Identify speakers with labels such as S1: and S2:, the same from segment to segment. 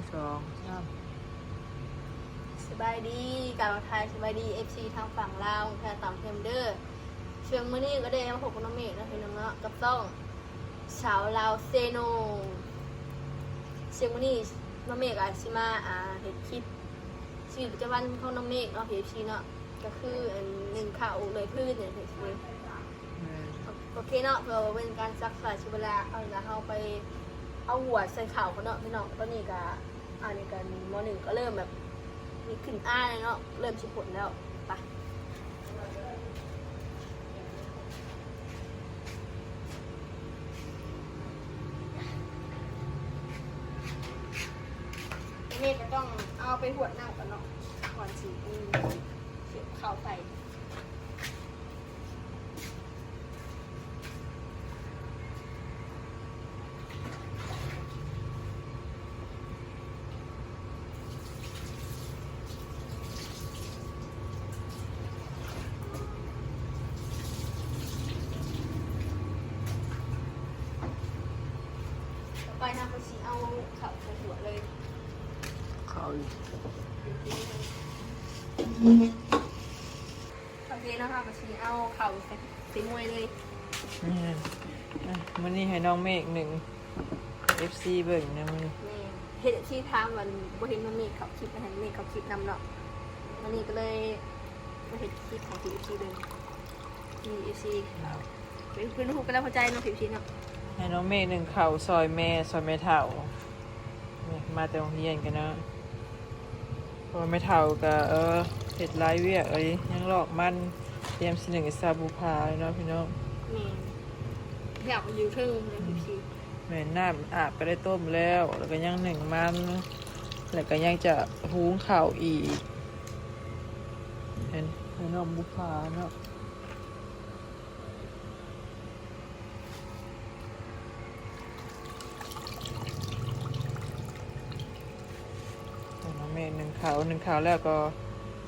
S1: 2 3
S2: สบายดีกาวไทยสบายดี FC ทางฝั่งลาวแพรต่ำเทมเดอร์เชียงมื้อนี้ก็ได้มาพบกับน้องเมฆนะพี่น้องเนาะกับต้องสาวลาวเซโนเชียงมื้อนี้น้องเมฆอาจสิมาเฮ็ดคลิปชีวิตประจำวันของน้องเมฆเนาะ FC เนาะก็คือหนึ่งข้าวเลยพืชเนี่ยโอเคเนาะเพื่อเป็นการซักษาชีวละเอาละเฮาไปเอาหัวใส่ข้าวเขาเนาะพี่น้องตอนนี้ก็ในการม.1ก็เริ่มแบบมีขึ้นเลยเนาะเริ่มชิผลแล้วไปเมฆก็ต้องเอาไปหวดน้ำก่อนเนาะก่อนสีเสียบข้าวใส่ไปทำกระชีเอาข้าวใส่หัวเลย
S1: เข้า
S2: โอเคนะคะกระชีเอาข้าวใส่มวยเลย
S1: มื้อนี้ให้น้องเมฆ1 FC เบิ่งนะมื้อนี้
S2: เฮ็ดที่ทางวันบ่เห็นน้องเมฆเขาคลิปให้เมฆเขาคลิปนำเนาะวันนี้ก็เลยมาเฮ็ดคลิปของ PFC เลยPFC เป็นเพื่อนฮู้กันแล้วเข้าใจเนาะ PFC เนาะ
S1: ให้น้องเมฆ1ข้าวซอยแม่เฒ่านี่มาแต่โรงเรียนกันเนาะเพราะว่าแม่เฒ่าก็เฮ็ดหลายเวียกยังลอกมันเตรียมสิ1ซาบูพาเนาะพี่น้อง
S2: อยากอยู่เทิงเลย PFC
S1: แม่น้ำอาบก็ได้ต้มแล้วก็ยัง1มันแล้วก็ยังจะหุงข้าวอีกเห็นให้น้องบุพาเนาะเมฆ1ข้าวแล้วก็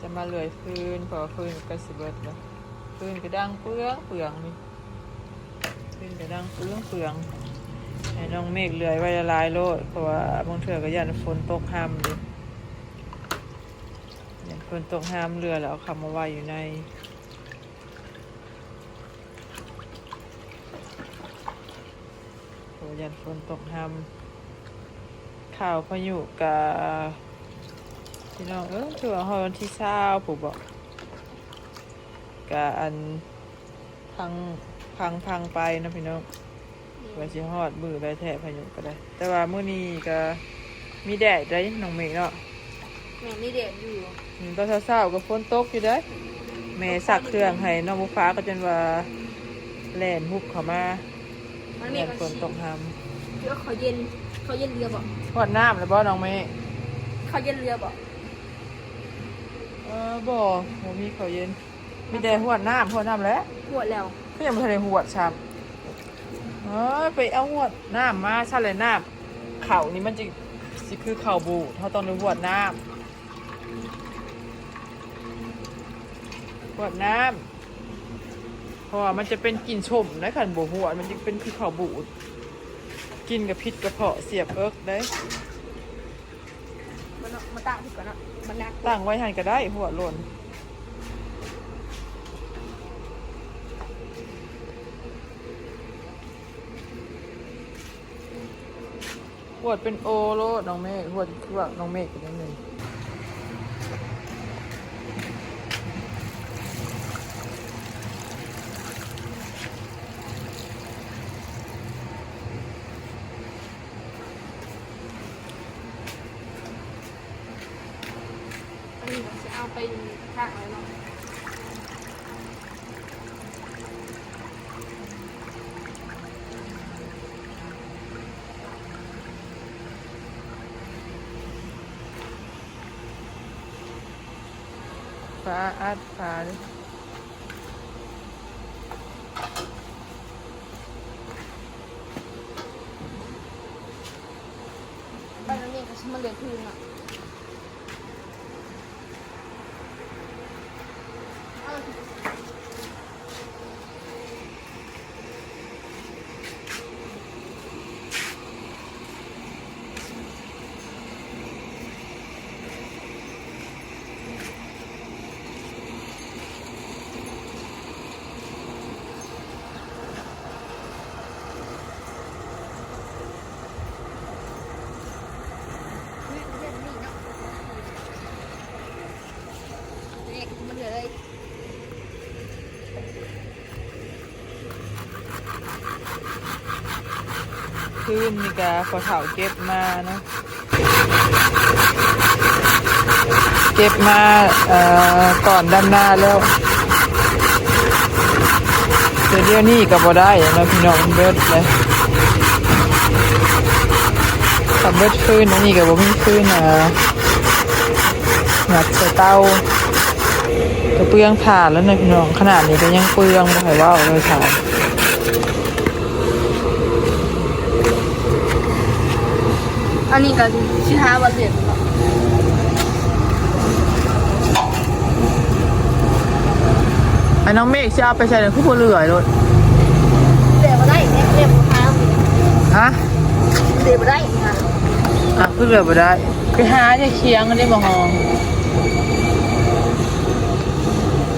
S1: จะมาเลื่อยฟืนพอฟืนก็สิเบิดแล้วฟืนก็ดังเปลืองนี่ฟืนก็ดังเปลืองให้น้องเมฆเลื่อยไว้ละลายโลดเพราะว่าบางเทื่อก็ยันฝนตกห้ามดิยันฝนตกห้ามเรือแล้วเอาคำมาไว้อยู่ในเพราะยันฝนตกห้ามข่าวพายุกับพี่น้องถือว่าฮอวันที่20ผมบอกกะอันพังไปนะพี่น้องว่าสิฮอดมือได้แท้พายุก็ได้แต่ว่ามื้อนี้ก็มีแดดได้น้องเมฆเนาะ
S2: แม่นี่แดดอยู่
S1: ตอนเช้าๆก็ฝนตกอยู่ได้แม่ซักเครื่องให้น้องบุฟ้าก็จนว่าแล่นฮุบเข้ามาแล่นฝนตกห้าม
S2: เดี๋ยวเขาเย็นเรือบ่
S1: ฮอดน้ำแล้วบ่น้องเมฆ
S2: เขาเย็นเรือบ่
S1: บ่มีข้าวเย็นมีแต่หวดน้ำแล้ว
S2: หวดแล้ว
S1: ก็ยังไม่ทันได้หวดซ้ำไปเอาหวดน้ำมาซะเลยน้ำเข่านี่มันจะสิคือเข่าบูดเขาต้องหวดน้ำเพราะว่ามันจะเป็นกลิ่นชมนะขันบัวหัวมันจะเป็นคือเข่าบูดกินกับพิษกระเพาะเสียบได้
S2: มาตั้งที่ก่อนเนาะมันนัก
S1: ตั้งไว้หันก็ได้หัวหล่นหวดเป็นโอโลน้องเมฆหวดคือว่าน้องเมฆเป็นยังไง
S2: อันนี้จะเอาไปข้างเลยเนาะ
S1: ฟ้าอัดฟ้าดิ
S2: บ้านเราเนี่ยก็ชิมันเหลือพื้นอ่ะ
S1: คืนนี่กะพอเถาเก็บมาเนาะเก็บมาก่อนดำนาแล้วเดี๋ยวนี้ก็บ่ได้เนาะพี่น้องเบิดเลยถ้าเบิดคืนอันนี้ก็บ่มีคืนหยัดใส่เตาก็เปลืองถ่านแล้วนะพี่น้องขนาดนี้ก็ยังเปลืองบ่ให้ว่าเลยถ่าน
S2: อันนี้ก็ชิฮาบะเสร็จ
S1: ไอ้น้องเมฆจะเอาไปใช้ในคู่ผู้เรือรถ
S2: เดี๋ยวมาได้เนี่ยเดี๋ยวมา
S1: ฮะ
S2: เดี๋ยวมาได้ค่ะ
S1: ผู้เรือบ่ได้ไปหาจะเคียงกันได้บ่ฮอง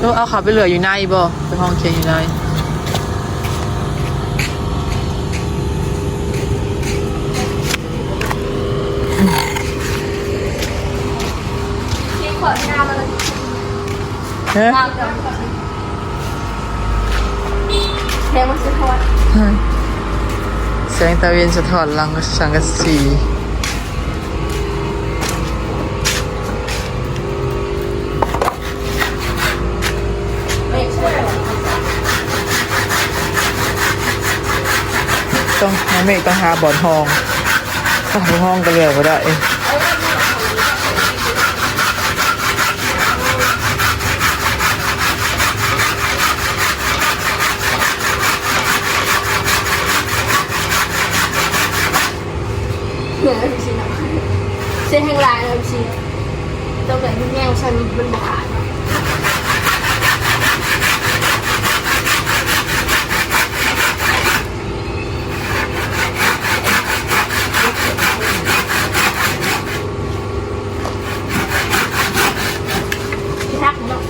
S1: ลูกเอาเขาไปเหลืออยู่ในบ่ไปห้องเคียงอยู่ใน
S2: ที่ขอหน้ามาเลย
S1: เฮ้ย
S2: แพงมันสะท้อน
S1: แสงตะเวนสะท้อนลังสังกะสีต้องน้องเมฆต้องหาบ่อนห้องถ้าบ่ห้องก็เหลือบ่ได้
S2: เหนื่อยจริงๆนะเส้นแห้งลายเลยจริงต้องแบบแง่งฉันมันบาดทักเนาะ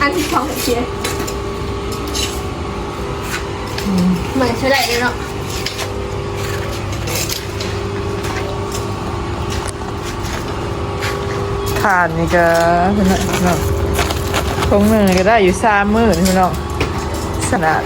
S2: อันที่สองเชียร์เหมือนใช้ได้เลยเนาะ
S1: ถ่านนี่ก็เนาะคงหนึ่งก็ได้อยู่30,000พี่น้องสนาด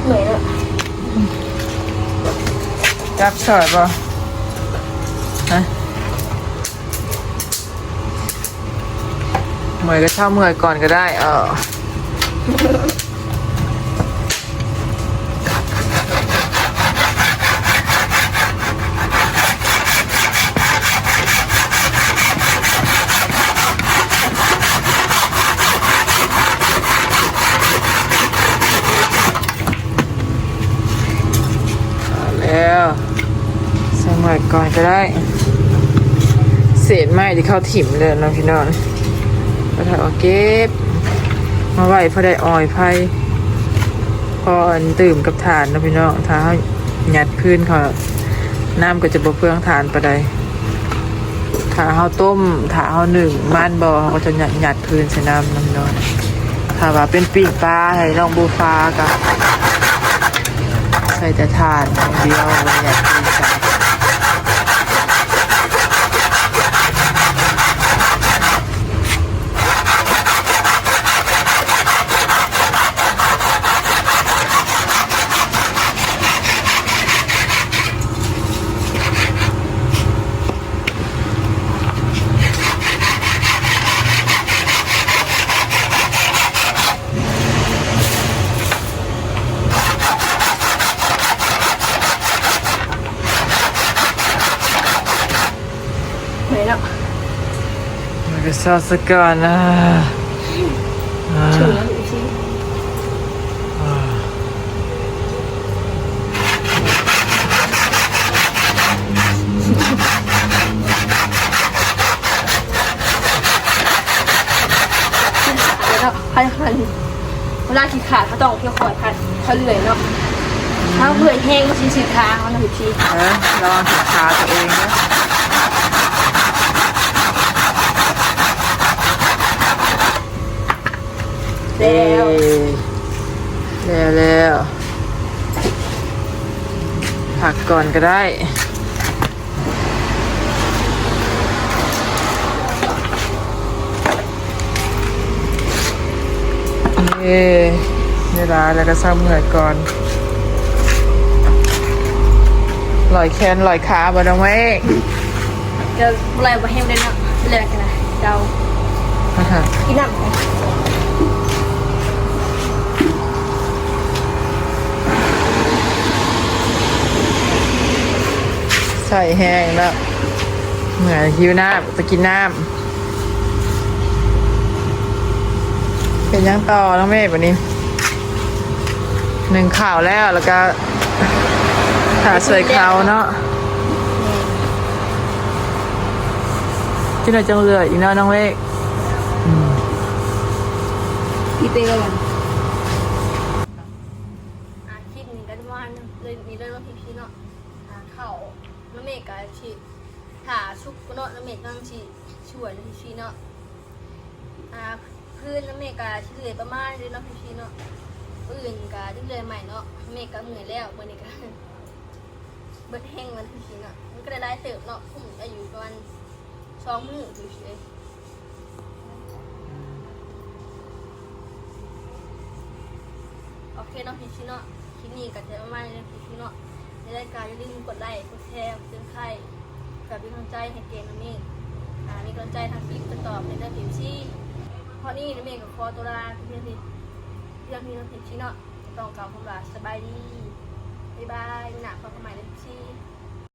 S2: เหนื่อยแล้ว
S1: จับสอดป่ะฮะเมื่อยก็เช่าเมื่อยก่อนก็ได้แล้วสมัยก่อนก็ได้เศษไม้ที่เขาถิ่มเลยน้องพี่น้องก็ถ้าเอาเก็บมาไหวพอได้อ่อยไผ่พออันตื่มกับฐานน้องพี่น้องถ้าเขาหยัดพื้นเขาน้ำก็จะบ่เปลืองฐานปะใดถ้าเขาต้มถ้าเขาหนึ่งม่านบ่อเขาก็จะหยัดพื้นใส่น้ำน้องพี่น้องถ้าว่าเป็นปีกปลาให้น้องบูฟ้ากับใส่แต่ถ่านอย่างเดียวไม่อยากกินกัน ซอสก่อนนะ
S2: ถึงแล้วพี่พันเวลาขี้ขาดเขาต้องเที่ยวคอยพันเขาเหนื่อยเนาะถ้าเหนื่อยแห้งก็ชี้ทางนะพี่
S1: ลองถึงขาตัวเองนะแล้วผักก่อนก็ได้เวลาแล้วก็ซ้ำเหนื่อยก่อนลอยแขนลอยขาบ่ต้องไว้
S2: จะอะไรมาแห้งได้เนาะเรียกกันนะเดากินน้ำ
S1: ใส่แห้งแล้วเหมือนหิวน้ำจะกินน้ำเป็นยังต่อน้องเมฆวันนี้หนึ่งข่าวแล้วก็ขาสวยเขาเนาะที่ไหนจังเลยอีกเนาะน้องเมฆ
S2: พี่เต้ก่อนคลิปนี้กันว่าเลยมีเรื่องว่าพี่เนาะเข่าน้ำเมฆกับชีถ่าชุกเนาะน้ำเมฆนั่งชีช่วยพี่เนาะพื้นน้ำเมฆกับชีเหลือประมาณเลยเนาะพี่เนาะอื่นกับที่เลยใหม่เนาะเมฆกับเหนื่อยแล้ววันนี้กันเบิดแห้งมันพี่เนาะมันก็ได้เติบเนาะผมอายุประมาณ2 มื้อพี่โอเคเนาะพี่ชิเนาะคลิปนี้ก็จะประมาณนี้พี่ชิเนาะในรายการอย่าลืมกดไลค์กดแชร์ซื้อไข่กับเป็นกำลังใจให้เกมน้ำเมฆมีกำลังใจทางคลิปจะตอบในเรื่องผิวชี้พอนี่น้ำเมฆกับคอตัวลาพี่น้ำผิวชี้เนาะต้องกล่าวคำลาสบายดีบ๊ายบายหนักพอสมัยเลยพี่ชี้